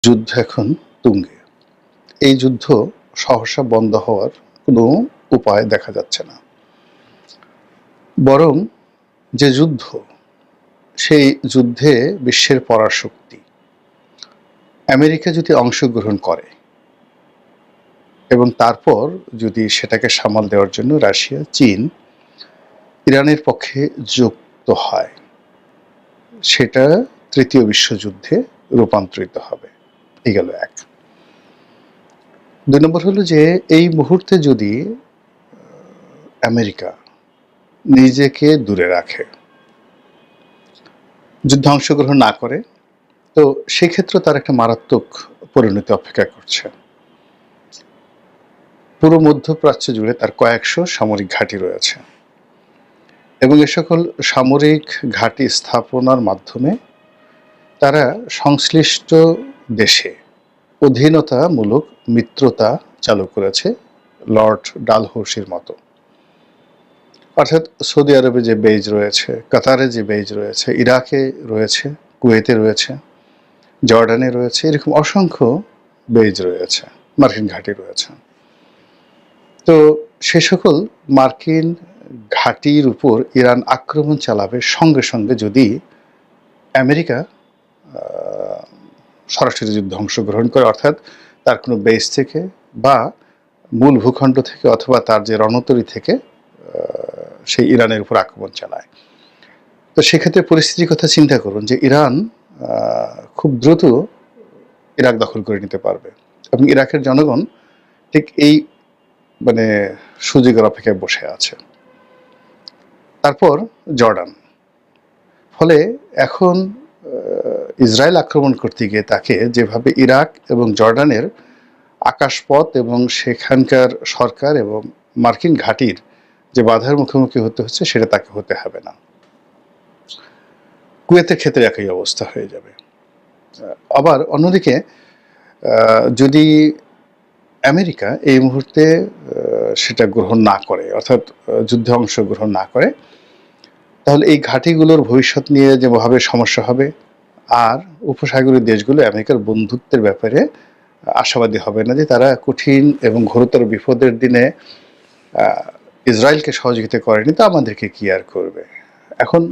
যুদ্ধ এখন তুঙ্গে। এই যুদ্ধ সহসা বন্ধ হওয়ার কোনো উপায় দেখা যাচ্ছে না। বরং যে যুদ্ধ, সেই যুদ্ধে বিশ্বের পরাশক্তি আমেরিকা যদি অংশগ্রহণ করে এবং তারপর যদি সেটাকে সামাল দেওয়ার জন্য রাশিয়া, চীন, ইরানের পক্ষে যুক্ত হয়, সেটা তৃতীয় বিশ্বযুদ্ধে রূপান্তরিত হবে। এই গেল এক। ২ নম্বর হলো যে এই মুহূর্তে যদি আমেরিকা নিজেকে দূরে রাখে, যুদ্ধে অংশগ্রহণ না করে, তো সেক্ষেত্রে তার একটা মারাত্মক পরিণতি অপেক্ষা করছে। পুরো মধ্যপ্রাচ্য জুড়ে তার কয়েকশো সামরিক ঘাঁটি রয়েছে এবং এ সকল সামরিক ঘাঁটি স্থাপনার মাধ্যমে তারা সংশ্লিষ্ট দেশে অধীনতামূলক মিত্রতা চালু করেছে লর্ড ডালহৌসির মতো। অর্থাৎ সৌদি আরবে যে বেজ রয়েছে, কাতারে যে বেজ রয়েছে, ইরাকে রয়েছে, কুয়েতে রয়েছে, জর্ডানে রয়েছে, এরকম অসংখ্য বেজ রয়েছে, মার্কিন ঘাঁটি রয়েছে। তো সে সকল মার্কিন ঘাঁটির উপর ইরান আক্রমণ চালাবে সঙ্গে সঙ্গে যদি আমেরিকা সরাসরি যুদ্ধে অংশগ্রহণ করে, অর্থাৎ তার কোনো বেস থেকে বা মূল ভূখণ্ড থেকে অথবা তার যে রণতরী থেকে সেই ইরানের উপর আক্রমণ চালায়। তো সেক্ষেত্রে পরিস্থিতির কথা চিন্তা করুন যে ইরান খুব দ্রুত ইরাক দখল করে নিতে পারবে এবং ইরাকের জনগণ ঠিক এই সুযোগের অপেক্ষায় বসে আছে। তারপর জর্ডান। ফলে এখন ইসরায়েল আক্রমণ করতে গিয়ে তাকে যেভাবে ইরাক এবং জর্ডানের আকাশপথ এবং সেখানকার সরকার এবং মার্কিন ঘাঁটির যে বাধার মুখোমুখি হতে হচ্ছে, সেটা তাকে হতে হবে না। কুয়েতের ক্ষেত্রে একই অবস্থা হয়ে যাবে। আবার অন্যদিকে যদি আমেরিকা এই মুহূর্তে সেটা গ্রহণ না করে, অর্থাৎ যুদ্ধে অংশগ্রহণ না করে, তাহলে এই ঘাঁটিগুলোর ভবিষ্যৎ নিয়ে যেভাবে সমস্যা হবে, আর উপসাগরীয় দেশগুলো আমেরিকার বন্ধুত্বের ব্যাপারে আশাবাদী হবে না যে তারা কঠিন এবং ঘোরতর বিপদের দিনে ইসরায়েলকে সহযোগিতা করেনি, তো আমাদেরকে কি আর করবে। এখন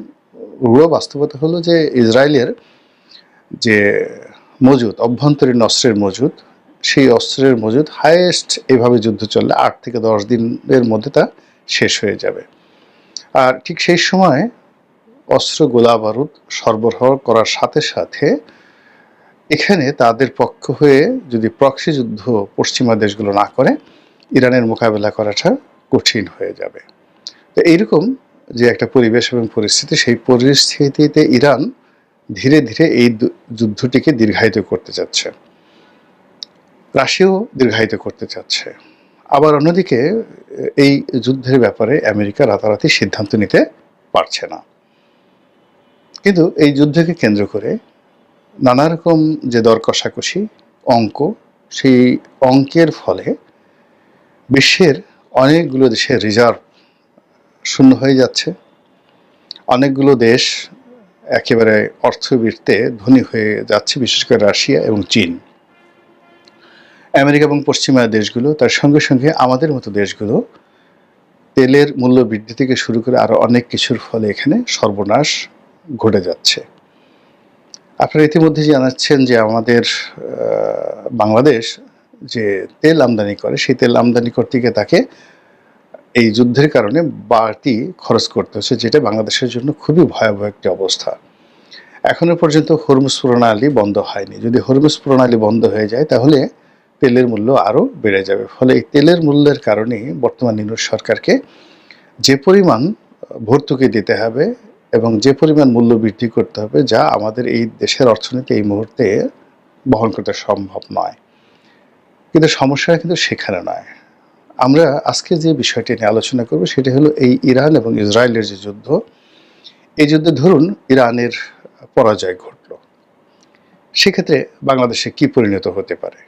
রূঢ় বাস্তবতা হলো যে ইসরায়েলের যে মজুদ, অভ্যন্তরীণ অস্ত্রের মজুদ, সেই অস্ত্রের মজুদ হাইয়েস্ট এভাবে যুদ্ধ চললে 8 থেকে 10 দিনের মধ্যে তা শেষ হয়ে যাবে। আর ঠিক সেই সময় অস্ত্র, গোলা বারুদ সরবরাহ করার সাথে সাথে এখানে তাদের পক্ষ হয়ে যদি প্রক্সি যুদ্ধ পশ্চিমা দেশগুলো না করে, ইরানের মোকাবেলা করাটা কঠিন হয়ে যাবে। তো এইরকম যে একটা পরিবেশ এবং পরিস্থিতি, সেই পরিস্থিতিতে ইরান ধীরে ধীরে এই যুদ্ধটিকে দীর্ঘায়িত করতে চাচ্ছে, রাশিয়াও দীর্ঘায়িত করতে চাচ্ছে। আবার অন্যদিকে এই যুদ্ধের ব্যাপারে আমেরিকা রাতারাতি সিদ্ধান্ত নিতে পারছে না। কিন্তু এই যুদ্ধকে কেন্দ্র করে নানা রকম যে দর কষাকষি অঙ্ক, সেই অঙ্কের ফলে বিশ্বের অনেকগুলো দেশের রিজার্ভ শূন্য হয়ে যাচ্ছে। অনেকগুলো দেশ একেবারে অর্থবৃত্তে ধনী হয়ে যাচ্ছে, বিশেষ করে রাশিয়া এবং চীন। আমেরিকা এবং পশ্চিমা দেশগুলো, তার সঙ্গে সঙ্গে আমাদের মতো দেশগুলো তেলের মূল্য বৃদ্ধি থেকে শুরু করে আরও অনেক কিছুর ফলে এখানে সর্বনাশ ঘটে যাচ্ছে। আপনারা ইতিমধ্যে জানাচ্ছেন যে আমাদের বাংলাদেশ যে তেল আমদানি করে, সেই তেল আমদানি করতে গিয়ে তাকে এই যুদ্ধের কারণে বাড়তি খরচ করতে হচ্ছে, যেটা বাংলাদেশের জন্য খুবই ভয়াবহ একটি অবস্থা। এখনো পর্যন্ত হরমুজ প্রণালী বন্ধ হয়নি। যদি হরমুজ প্রণালী বন্ধ হয়ে যায়, তাহলে তেলের মূল্য আরও বেড়ে যাবে। ফলে এই তেলের মূল্যের কারণে বর্তমান ইউনূস সরকারকে যে পরিমাণ ভর্তুকি দিতে হবে এবং যে পরিমাণ মূল্য বৃদ্ধি করতে হবে, যা আমাদের এই দেশের অর্থনীতি এই মুহূর্তে বহন করতে সম্ভব নয়। কিন্তু সমস্যা কিন্তু সেখানে নয়। আমরা আজকে যে বিষয়টি নিয়ে আলোচনা করব, সেটি হলো এই ইরান এবং ইসরায়েলের যে যুদ্ধ। এই যুদ্ধে ধরুন ইরানের পরাজয় ঘটল, সেক্ষেত্রে বাংলাদেশে কি পরিণত হতে পারে?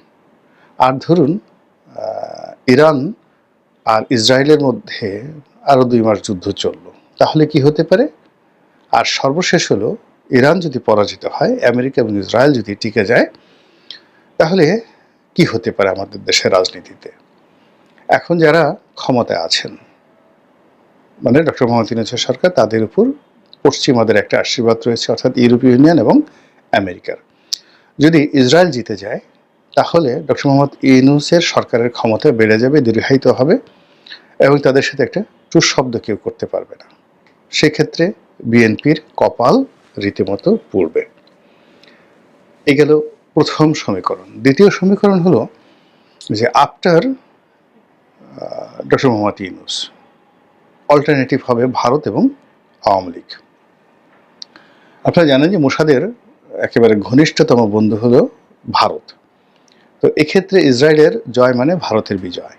আর ধরুন ইরান আর ইসরায়েলের মধ্যে আরও 2 মাস যুদ্ধ চলল, তাহলে কি হতে পারে? আর সর্বশেষ হলো, ইরান যদি পরাজিত হয়, আমেরিকা এবং ইসরায়েল যদি টিকে যায়, তাহলে কি হতে পারে আমাদের দেশের রাজনীতিতে? এখন যারা ক্ষমতায় আছেন, মানে ডক্টর মোহাম্মদ ইউনূসের সরকার, তাদের উপর পশ্চিমাদের একটা আশীর্বাদ রয়েছে, অর্থাৎ ইউরোপীয় ইউনিয়ন এবং আমেরিকার। যদি ইসরায়েল জিতে যায় তাহলে ডক্টর মোহাম্মদ ইউনূসের সরকারের ক্ষমতা বেড়ে যাবে, দীর্ঘায়িত হবে এবং তাদের সাথে একটা টুস শব্দ কেউ করতে পারবে না। সেক্ষেত্রে বিএনপির কপাল রীতিমতো পুড়বে। এই গেল প্রথম সমীকরণ। দ্বিতীয় সমীকরণ হলো যে after doctor Mohammad Yunus alternative হবে ভারত এবং আওয়ামী লীগ। আপনারা জানেন যে মোসাদের একেবারে ঘনিষ্ঠতম বন্ধু হলো ভারত। তো এক্ষেত্রে ইসরায়েলের জয় মানে ভারতের বিজয়।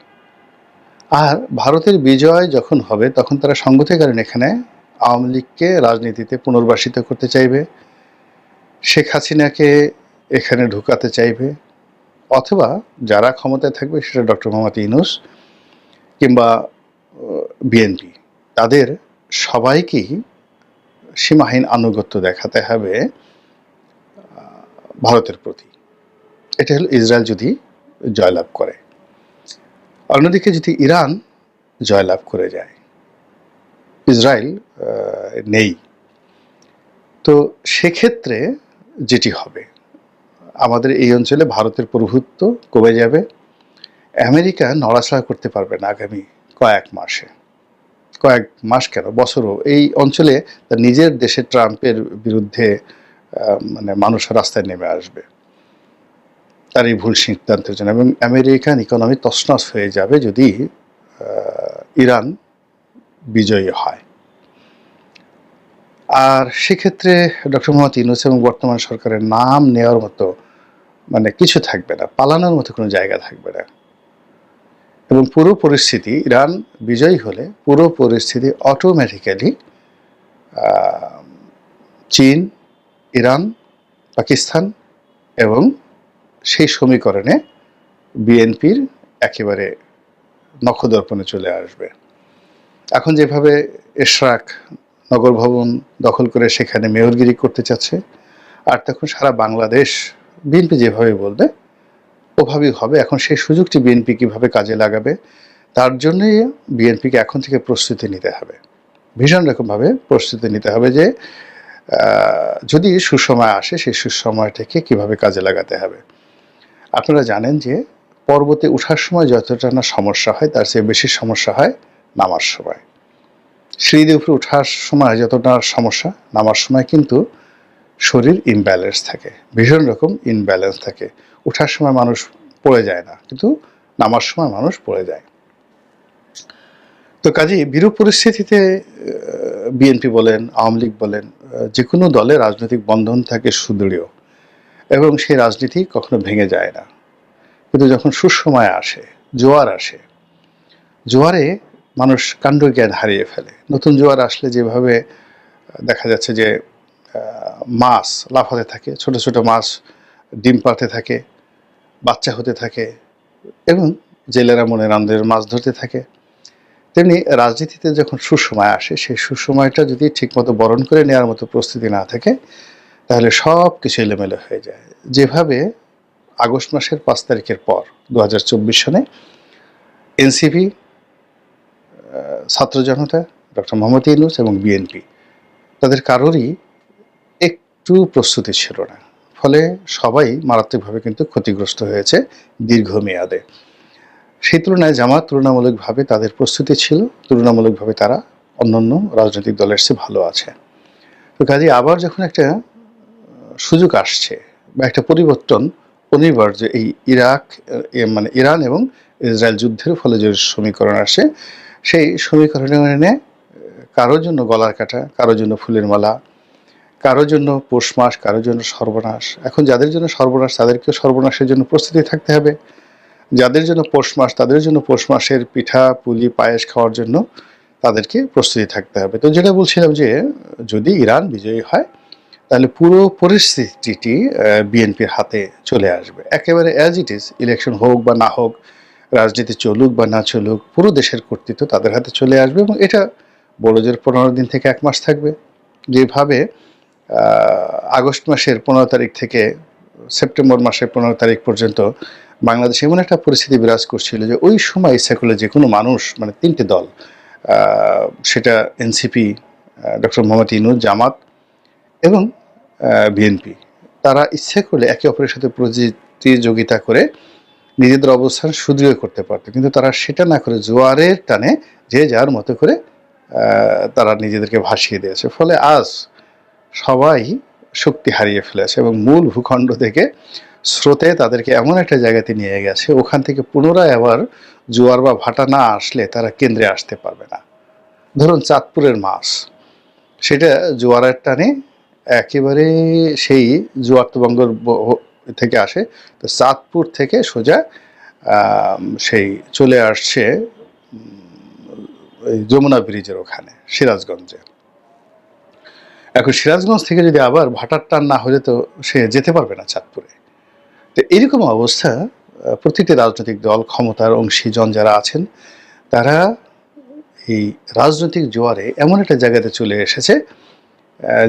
আর ভারতের বিজয় যখন হবে তখন তারা সংগতি কারণ এখানে আওয়ামী লীগকে রাজনীতিতে পুনর্বাসিত করতে চাইবে, শেখ হাসিনাকে এখানে ঢুকাতে চাইবে, অথবা যারা ক্ষমতায় থাকবে সেটা ডক্টর মোহাম্মদ ইউনূস কিংবা বিএনপি, তাদের সবাইকেই সীমাহীন আনুগত্য দেখাতে হবে ভারতের প্রতি। এটা হলো ইসরায়েল যদি জয়লাভ করে। অন্যদিকে যদি ইরান জয়লাভ করে যায়, ইসরায়েল নেই, তো সেক্ষেত্রে যেটি হবে আমাদের এই অঞ্চলে ভারতের প্রভুত্ব কমে যাবে। আমেরিকা নড়াচড়া করতে পারবে না আগামী কয়েক মাস কেন, বছরও এই অঞ্চলে তার নিজের দেশে ট্রাম্পের বিরুদ্ধে মানে মানুষ রাস্তায় নেমে আসবে তার এই ভুল সিদ্ধান্তের জন্য, এবং আমেরিকান ইকোনমি তছনছ হয়ে যাবে যদি ইরান বিজয়ী হয়। আর সেক্ষেত্রে ডক্টর মোহাম্মদ ইউনূস এবং বর্তমান সরকারের নাম নেওয়ার মতো মানে কিছু থাকবে না, পালানোর মতো কোনো জায়গা থাকবে না। এবং পুরো পরিস্থিতি, ইরান বিজয়ী হলে পুরো পরিস্থিতি অটোমেটিক্যালি চীন, ইরান, পাকিস্তান এবং সেই সমীকরণে বিএনপির একেবারে নখদর্পণে চলে আসবে। এখন যেভাবে এশরাক নগর ভবন দখল করে সেখানে মেয়রগিরি করতে চাচ্ছে, আর তখন সারা বাংলাদেশ বিএনপি যেভাবে বলবে ওভাবেই হবে। এখন সেই সুযোগটি বিএনপি কীভাবে কাজে লাগাবে, তার জন্যই বিএনপিকে এখন থেকে প্রস্তুতি নিতে হবে, ভীষণ রকমভাবে প্রস্তুতি নিতে হবে যে যদি সুসময় আসে সেই সুসময়টাকে কীভাবে কাজে লাগাতে হবে। আপনারা জানেন যে পর্বতে ওঠার সময় যতটা না সমস্যা হয় তার চেয়ে বেশি সমস্যা হয় নামার সময়। সিঁড়ি উপরে ওঠার সময় যতটা সমস্যা, নামার সময় কিন্তু শরীর ইমব্যালেন্স থাকে, ভীষণ রকম ইমব্যালেন্স থাকে। ওঠার সময় মানুষ পড়ে যায় না, কিন্তু নামার সময় মানুষ পড়ে যায়। তো কাজেই বিরূপ পরিস্থিতিতে বিএনপি বলেন, আওয়ামী লীগ বলেন, যে কোনো দলে রাজনৈতিক বন্ধন থাকে সুদৃঢ় এবং সেই রাজনীতি কখনো ভেঙে যায় না। কিন্তু যখন সুসময় আসে, জোয়ার আসে, জোয়ারে মানুষ কাণ্ডজ্ঞান হারিয়ে ফেলে। নতুন জোয়ার আসলে যেভাবে দেখা যাচ্ছে যে মাছ লাফাতে থাকে, ছোট ছোট মাছ ডিম পাড়তে থাকে, বাচ্চা হতে থাকে এবং জেলেরা মনের আনন্দের মাছ ধরতে থাকে, তেমনি রাজনীতিতে যখন সুসময় আসে সেই সুসময়টা যদি ঠিকমতো বরণ করে নেওয়ার মতো প্রস্তুতি না থাকে তাহলে সব কিছু এলোমেলো হয়ে যায়। যেভাবে আগস্ট মাসের 5 তারিখের পর 2024 সনে এনসিপি, ছাত্র জনতা, ডক্টর মোহাম্মদ ইউনূস এবং বিএনপি তাদের কারোরই একটু প্রস্তুতি ছিল না, ফলে সবাই মারাত্মকভাবে কিন্তু ক্ষতিগ্রস্ত হয়েছে দীর্ঘমেয়াদে। সেই তুলনায় জামাত তুলনামূলকভাবে তাদের প্রস্তুতি ছিল, তুলনামূলকভাবে তারা অন্যান্য রাজনৈতিক দলের চেয়ে ভালো আছে। তো কাজে আবার যখন একটা সুযোগ আসছে বা একটা পরিবর্তন অনিবার্য, এই মানে ইরান এবং ইসরায়েল যুদ্ধের ফলে যে সমীকরণ আসে, সেই সমীকরণে কারোর জন্য গলার কাটা, কারোর জন্য ফুলের মালা, কারোর জন্য পৌষ মাস, কারোর জন্য সর্বনাশ। এখন যাদের জন্য সর্বনাশ তাদেরকে সর্বনাশের জন্য প্রস্তুতি থাকতে হবে, যাদের জন্য পৌষ মাস তাদের জন্য পৌষ মাসের পিঠা পুলি পায়েস খাওয়ার জন্য তাদেরকে প্রস্তুতি থাকতে হবে। তো যেটা বলছিলাম যে যদি ইরান বিজয়ী হয় তাহলে পুরো পরিস্থিতিটি বিএনপির হাতে চলে আসবে, একেবারে অ্যাজ ইট ইজ। ইলেকশন হোক বা না হোক, রাজনীতি চলুক বা না চলুক, পুরো দেশের কর্তৃত্ব তাদের হাতে চলে আসবে এবং এটা বড়জোর 15 দিন থেকে 1 মাস থাকবে। যেভাবে আগস্ট মাসের 15 তারিখ থেকে সেপ্টেম্বর মাসের 15 তারিখ পর্যন্ত বাংলাদেশে এমন একটা পরিস্থিতি বিরাজ করছিল যে ওই সময় ইচ্ছা করলে যে কোনো মানুষ, মানে 3টি দল, সেটা এনসিপি, ডক্টর মোহাম্মদ ইউনূস, জামাত এবং বিএনপি, তারা ইচ্ছে করলে একে অপরের সাথে প্রতিযোগিতা করে নিজেদের অবস্থান সুদৃঢ় করতে পারত, কিন্তু তারা সেটা না করে জোয়ারের টানে যে যার মতো করে তারা নিজেদেরকে ভাসিয়ে দিয়েছে। ফলে আজ সবাই শক্তি হারিয়ে ফেলেছে এবং মূল ভূখণ্ড থেকে স্রোতে তাদেরকে এমন একটা জায়গাতে নিয়ে গেছে, ওখান থেকে পুনরায় আবার জোয়ার বা ভাটা না আসলে তারা কেন্দ্রে আসতে পারবে না। ধরুন চাঁদপুরের মাছ, সেটা জোয়ারের টানে একেবারে সেই জোয়ার্তবঙ্গর থেকে আসে, তো চাঁদপুর থেকে সোজা সেই চলে আসছে ওই যমুনা ব্রিজের ওখানে সিরাজগঞ্জে। এখন সিরাজগঞ্জ থেকে যদি আবার ভাটার টান না হলে তো সে যেতে পারবে না চাঁদপুরে। তো এরকম অবস্থা, প্রতিটি রাজনৈতিক দল, ক্ষমতার অংশীজন যারা আছেন, তারা এই রাজনৈতিক জোয়ারে এমন একটা জায়গাতে চলে এসেছে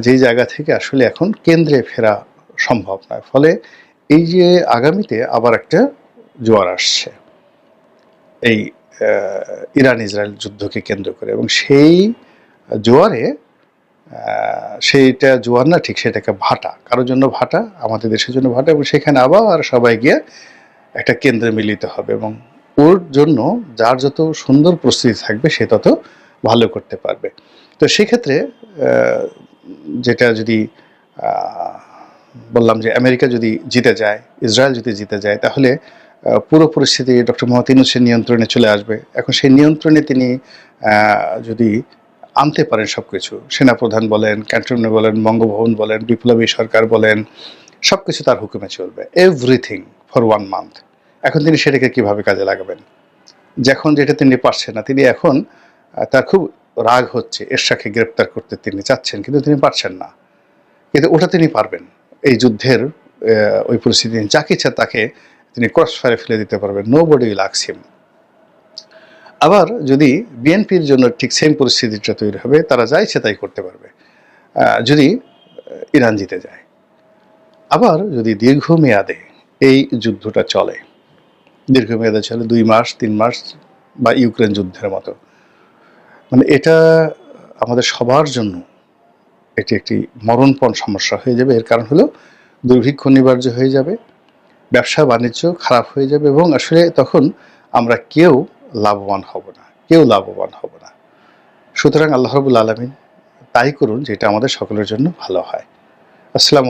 যেই জায়গা থেকে আসলে এখন কেন্দ্রে ফেরা সম্ভব নয়। ফলে এই যে আগামীতে আবার একটা জোয়ার আসছে এই ইরান ইসরায়েল যুদ্ধকে কেন্দ্র করে, এবং সেই জোয়ারে সেইটা জোয়ার না, ঠিক সেটাকে ভাটা, কারোর জন্য ভাটা, আমাদের দেশের জন্য ভাটা, এবং সেখানে আবার সবাই গিয়ে একটা কেন্দ্রে মিলিত হবে, এবং ওর জন্য যার যত সুন্দর প্রস্তুতি থাকবে সে তত ভালো করতে পারবে। তো সেক্ষেত্রে যেটা যদি বললাম যে আমেরিকা যদি জিতে যায়, ইসরায়েল যদি জিতে যায়, তাহলে পুরো পরিস্থিতি ডক্টর মোহাম্মদ ইউনূসের নিয়ন্ত্রণে চলে আসবে। এখন সেই নিয়ন্ত্রণে তিনি যদি আনতে পারেন সব কিছু, সেনাপ্রধান বলেন, ক্যান্টনমেন্ট বলেন, বঙ্গভবন বলেন, বিপ্লবী সরকার বলেন, সব কিছু তার হুকুমে চলবে, এভরিথিং ফর 1 মান্থ। এখন তিনি সেটাকে কিভাবে কাজে লাগাবেন? যখন যেটা তিনি পারছেন না, তিনি এখন তার খুব রাগ হচ্ছে, এরশাকে গ্রেপ্তার করতে তিনি চাচ্ছেন, কিন্তু তিনি পারছেন না। কিন্তু ওটা তিনি পারবেন, এই যুদ্ধের ওই পরিস্থিতি যাকে ইচ্ছা তাকে তিনি ক্রস ফায়ারে ফেলে দিতে পারবেন, nobody will ask him. আবার যদি বিএনপির জন্য ঠিক সেম পরিস্থিতিটা তৈরি হবে, তারা যা ইচ্ছে তাই করতে পারবে যদি ইরান জিতে যায়। আবার যদি দীর্ঘমেয়াদে এই যুদ্ধটা চলে, দীর্ঘমেয়াদে চলে 2 মাস 3 মাস বা ইউক্রেন যুদ্ধের মতো, মানে এটা আমাদের সবার জন্য এটি একটি মরণপণ সমস্যা হয়ে যাবে। এর কারণ হলো দুর্ভিক্ষ অনিবার্য হয়ে যাবে, ব্যবসা বাণিজ্য খারাপ হয়ে যাবে, এবং আসলে তখন আমরা কেউ লাভবান হব না, কেউ লাভবান হব না। সুতরাং আল্লাহ রাব্বুল আলামিন তাই করুন যেটা আমাদের সকলের জন্য ভালো হয়। আসসালামু